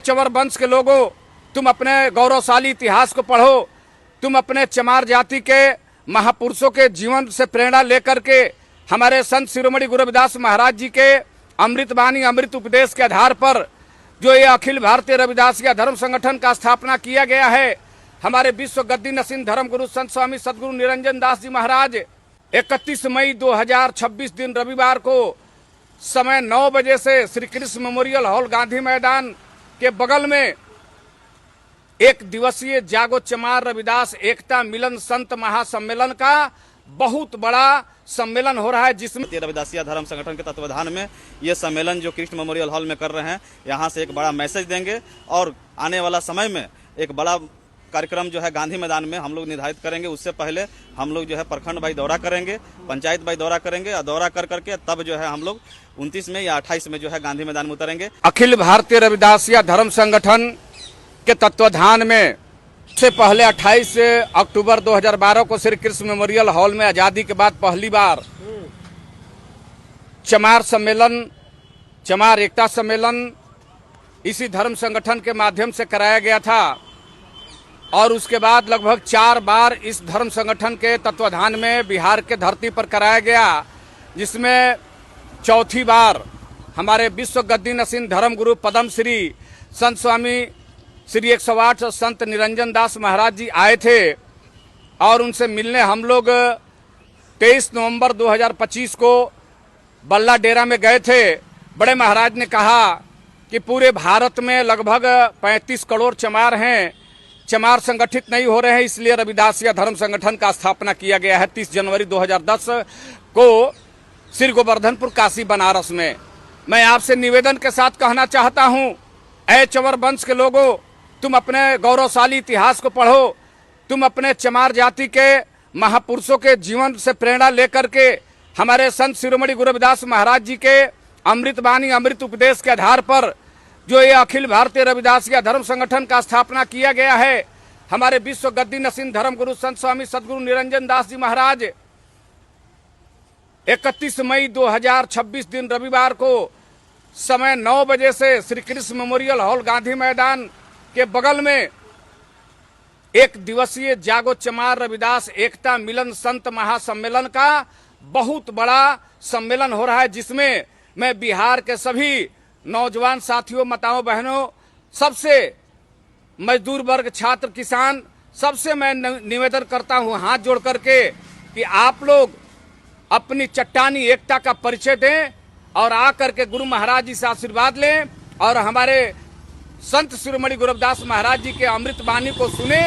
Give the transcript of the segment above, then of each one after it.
चवर वंश के लोगों, तुम अपने गौरवशाली इतिहास को पढ़ो। तुम अपने चमार जाति के महापुरुषों के जीवन से प्रेरणा लेकर के हमारे संत शिरोमणि गुरु रविदास महाराज जी के अमृत वाणी अमृत उपदेश के आधार पर जो ये अखिल भारतीय रविदासिया धर्म संगठन का स्थापना किया गया है, हमारे विश्व गद्दी नसीन धर्म गुरु संत स्वामी सदगुरु निरंजन दास जी महाराज 31 मई 2026 दिन रविवार को समय 9 बजे से श्री कृष्ण मेमोरियल हॉल गांधी मैदान के बगल में एक दिवसीय जागो चमार रविदास एकता मिलन संत महासम्मेलन का बहुत बड़ा सम्मेलन हो रहा है, जिसमें रविदासिया धर्म संगठन के तत्वाधान में ये सम्मेलन जो कृष्ण मेमोरियल हॉल में कर रहे हैं, यहाँ से एक बड़ा मैसेज देंगे और आने वाला समय में एक बड़ा कार्यक्रम जो है गांधी मैदान में हम लोग निर्धारित करेंगे। उससे पहले हम लोग जो है प्रखंड बाई दौरा करेंगे, पंचायत बाई दौरा करेंगे और दौरा कर करके तब जो है हम लोग 29 में या 28 में जो है गांधी मैदान में उतरेंगे। अखिल भारतीय रविदासिया धर्म संगठन के तत्वाधान में से पहले 28 अक्टूबर 2012 को श्री कृष्ण मेमोरियल हॉल में आजादी के बाद पहली बार चमार सम्मेलन, चमार एकता सम्मेलन इसी धर्म संगठन के माध्यम से कराया गया था और उसके बाद लगभग 4 बार इस धर्म संगठन के तत्वाधान में बिहार के धरती पर कराया गया, जिसमें चौथी बार हमारे विश्व गद्दी नसीन धर्म गुरु पद्म श्री संत स्वामी श्री 108 संत निरंजन दास महाराज जी आए थे और उनसे मिलने हम लोग 23 नवंबर 2025 को बल्ला डेरा में गए थे। बड़े महाराज ने कहा कि पूरे भारत में लगभग 35 करोड़ चमार हैं, चमार संगठित नहीं हो रहे हैं, इसलिए रविदासिया धर्म संगठन का स्थापना किया गया है 30 जनवरी 2010 को श्री गोवर्धनपुर काशी बनारस में। मैं आपसे निवेदन के साथ कहना चाहता हूं, ऐ चवर वंश के लोगों, तुम अपने गौरवशाली इतिहास को पढ़ो। तुम अपने चमार जाति के महापुरुषों के जीवन से प्रेरणा लेकर के हमारे संत शिरोमणि गुरु रविदास महाराज जी के अमृत वाणी अमृत उपदेश के आधार पर जो ये अखिल भारतीय रविदासिया धर्म संगठन का स्थापना किया गया है, हमारे विश्व गद्दी नसीन धर्म गुरु संत स्वामी सदगुरु निरंजन दास जी महाराज 31 मई 2026 दिन रविवार को समय 9 बजे से श्री कृष्ण मेमोरियल हॉल गांधी मैदान के बगल में एक दिवसीय जागो चमार रविदास एकता मिलन संत महासम्मेलन का बहुत बड़ा सम्मेलन हो रहा है, जिसमें मैं बिहार के सभी नौजवान साथियों, माताओं, बहनों, सबसे मजदूर वर्ग, छात्र, किसान, सबसे मैं निवेदन करता हूं हाथ जोड़ करके कि आप लोग अपनी चट्टानी एकता का परिचय दें और आकर के गुरु महाराज जी से आशीर्वाद लें और हमारे संत शिरोमणि गुरु रविदास महाराज जी के अमृत वाणी को सुने।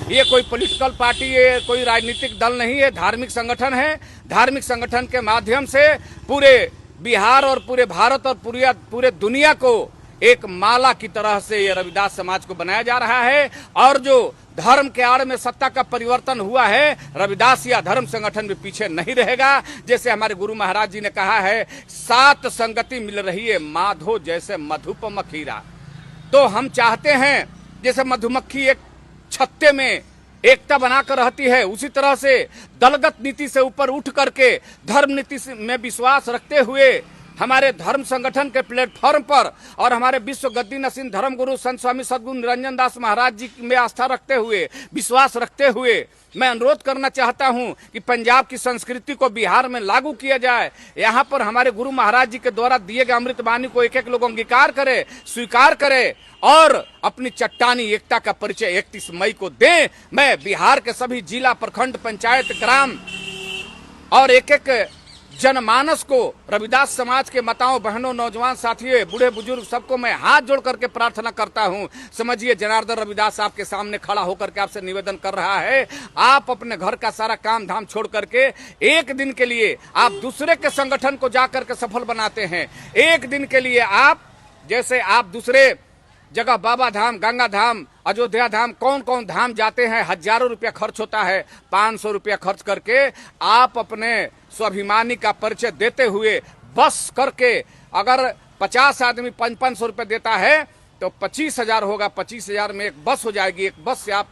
ये कोई पॉलिटिकल पार्टी, ये कोई राजनीतिक दल नहीं है, धार्मिक संगठन है। धार्मिक संगठन के माध्यम से पूरे बिहार और पूरे भारत और पूरे दुनिया को एक माला की तरह से ये रविदास समाज को बनाया जा रहा है और जो धर्म के आड़ में सत्ता का परिवर्तन हुआ है, रविदासिया धर्म संगठन भी पीछे नहीं रहेगा। जैसे हमारे गुरु महाराज जी ने कहा है, 7 संगति मिल रही है माधो जैसे मधुपम खीरा। तो हम चाहते हैं जैसे मधुमक्खी एक छत्ते में एकता बनाकर रहती है, उसी तरह से दलगत नीति से ऊपर उठ करके धर्म नीति में विश्वास रखते हुए हमारे धर्म संगठन के प्लेटफॉर्म पर और हमारे विश्व गद्दी नसीन धर्म गुरु संत स्वामी सदगुरु निरंजन दास महाराज जी में आस्था रखते हुए, विश्वास रखते हुए मैं अनुरोध करना चाहता हूं कि पंजाब की संस्कृति को बिहार में लागू किया जाए। यहाँ पर हमारे गुरु महाराज जी के द्वारा दिए गए अमृत वाणी को एक एक लोग अंगीकार करे, स्वीकार करे और अपनी चट्टानी एकता का परिचय 31 मई को दें। मैं बिहार के सभी जिला, प्रखंड, पंचायत, ग्राम और एक एक जनमानस को, रविदास समाज के माताओं, बहनों, नौजवान साथियों, बूढ़े बुजुर्ग, सबको मैं हाथ जोड़ करके प्रार्थना करता हूं। समझिए, जनार्दन रविदास आपके सामने खड़ा होकर के आपसे निवेदन कर रहा है, आप अपने घर का सारा काम धाम छोड़ करके एक दिन के लिए आप दूसरे के संगठन को जाकर के सफल बनाते हैं। एक दिन के लिए आप, जैसे आप दूसरे जगह बाबा धाम, गंगा धाम, अयोध्या धाम, कौन कौन धाम जाते हैं, हजारों रुपया खर्च होता है, 500 रुपया खर्च करके आप अपने स्वाभिमानी का परिचय देते हुए बस करके, अगर 50 आदमी 500 रुपये देता है तो 25,000 होगा, 25,000 में एक बस हो जाएगी। एक बस से आप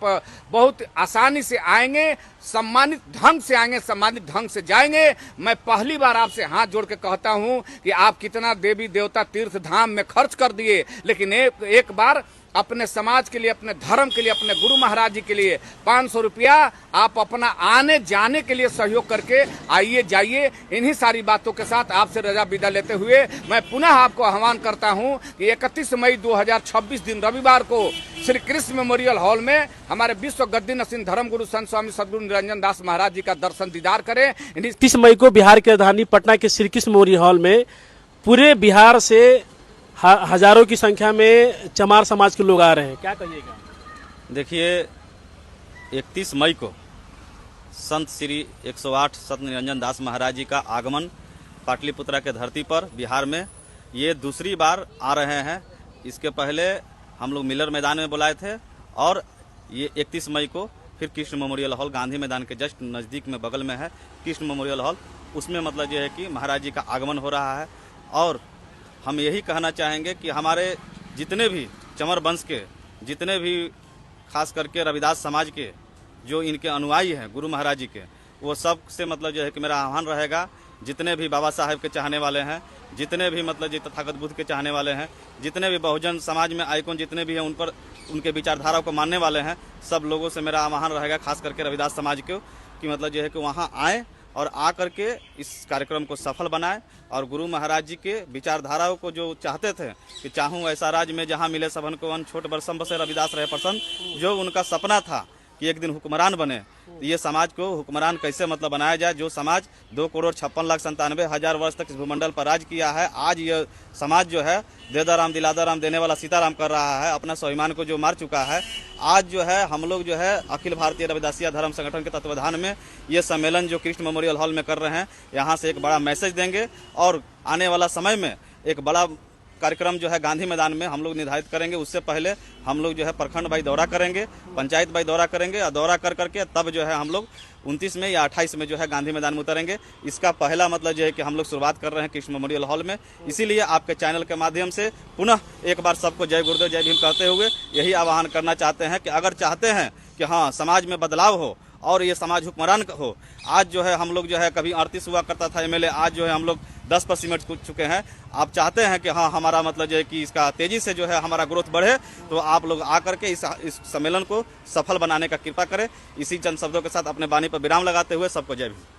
बहुत आसानी से आएंगे, सम्मानित ढंग से आएंगे, सम्मानित ढंग से जाएंगे। मैं पहली बार आपसे हाथ जोड़ के कहता हूं कि आप कितना देवी देवता तीर्थ धाम में खर्च कर दिए, लेकिन एक बार अपने समाज के लिए, अपने धर्म के लिए, अपने गुरु महाराज जी के लिए 500 रुपया आप अपना आने जाने के लिए सहयोग करके आइए जाइए। इन्हीं सारी बातों के साथ आपसे रजा विदा लेते हुए मैं पुनः आपको आह्वान करता हूं कि 31 मई 2026 दिन रविवार को श्री कृष्ण मेमोरियल हॉल में हमारे विश्व गद्दी नसीन धर्म गुरु संत स्वामी सदगुरु निरंजन दास महाराज जी का दर्शन दीदार करें। 30 मई को बिहार की राजधानी पटना के श्री कृष्ण मेमोरियल हॉल में पूरे बिहार से हजारों की संख्या में चमार समाज के लोग आ रहे हैं, क्या कहिएगा? देखिए, 31 मई को संत श्री 108 संत निरंजन दास महाराज जी का आगमन पाटलिपुत्रा के धरती पर बिहार में ये दूसरी बार आ रहे हैं। इसके पहले हम लोग मिलर मैदान में बुलाए थे और ये 31 मई को फिर कृष्ण मेमोरियल हॉल गांधी मैदान के जस्ट नज़दीक में बगल में है कृष्ण मेमोरियल हॉल, उसमें मतलब ये है कि महाराज जी का आगमन हो रहा है। और हम यही कहना चाहेंगे कि हमारे जितने भी चमर वंश के, जितने भी खास करके रविदास समाज के जो इनके अनुयायी हैं गुरु महाराज जी के, वो सब से मतलब जो है कि मेरा आह्वान रहेगा, जितने भी बाबा साहेब के चाहने वाले हैं, जितने भी मतलब जी तथागत बुद्ध के चाहने वाले हैं, जितने भी बहुजन समाज में आइकॉन जितने भी हैं, उन पर उनके विचारधारा को मानने वाले हैं, सब लोगों से मेरा आह्वान रहेगा, खास करके रविदास समाज को, कि मतलब जो है कि वहाँ आएँ और आ करके इस कार्यक्रम को सफल बनाएं और गुरु महाराज जी के विचारधाराओं को जो चाहते थे कि चाहूँ ऐसा राज में जहाँ मिले सबन को वन, छोट बरसम बसे रविदास रहे प्रसन्न, जो उनका सपना था कि एक दिन हुक्मरान बने, ये समाज को हुक्मरान कैसे मतलब बनाया जाए। जो समाज 2,56,97,000 वर्ष तक इस भूमंडल पर राज किया है, आज ये समाज जो है देदाराम दिलादाराम देने वाला सीताराम कर रहा है, अपना स्वाभिमान को जो मार चुका है। आज जो है हम लोग जो है अखिल भारतीय रविदासिया धर्म संगठन के तत्वाधान में ये सम्मेलन जो कृष्ण मेमोरियल हॉल में कर रहे हैं, यहाँ से एक बड़ा मैसेज देंगे और आने वाला समय में एक बड़ा कार्यक्रम जो है गांधी मैदान में हम लोग निर्धारित करेंगे। उससे पहले हम लोग जो है प्रखंड बाई दौरा करेंगे, पंचायत बाई दौरा करेंगे और दौरा कर करके तब जो है हम लोग 29 में या 28 में जो है गांधी मैदान में उतरेंगे। इसका पहला मतलब जो है कि हम लोग शुरुआत कर रहे हैं कृष्ण मेमोरियल हॉल में। इसीलिए आपके चैनल के माध्यम से पुनः एक बार सबको जय गुरुदेव जय भीम कहते हुए यही आह्वान करना चाहते हैं कि अगर चाहते हैं कि हाँ समाज में बदलाव हो और ये समाज हुक्मरान हो, आज जो है हम लोग जो है कभी 38 हुआ करता था एमएलए, आज जो है हम लोग 10 पर सिमट चुके हैं। आप चाहते हैं कि हाँ हमारा मतलब जो है कि इसका तेजी से जो है हमारा ग्रोथ बढ़े, तो आप लोग आकर के इस सम्मेलन को सफल बनाने का कृपा करें। इसी चंद शब्दों के साथ अपने वाणी पर विराम लगाते हुए सबको जय भीम।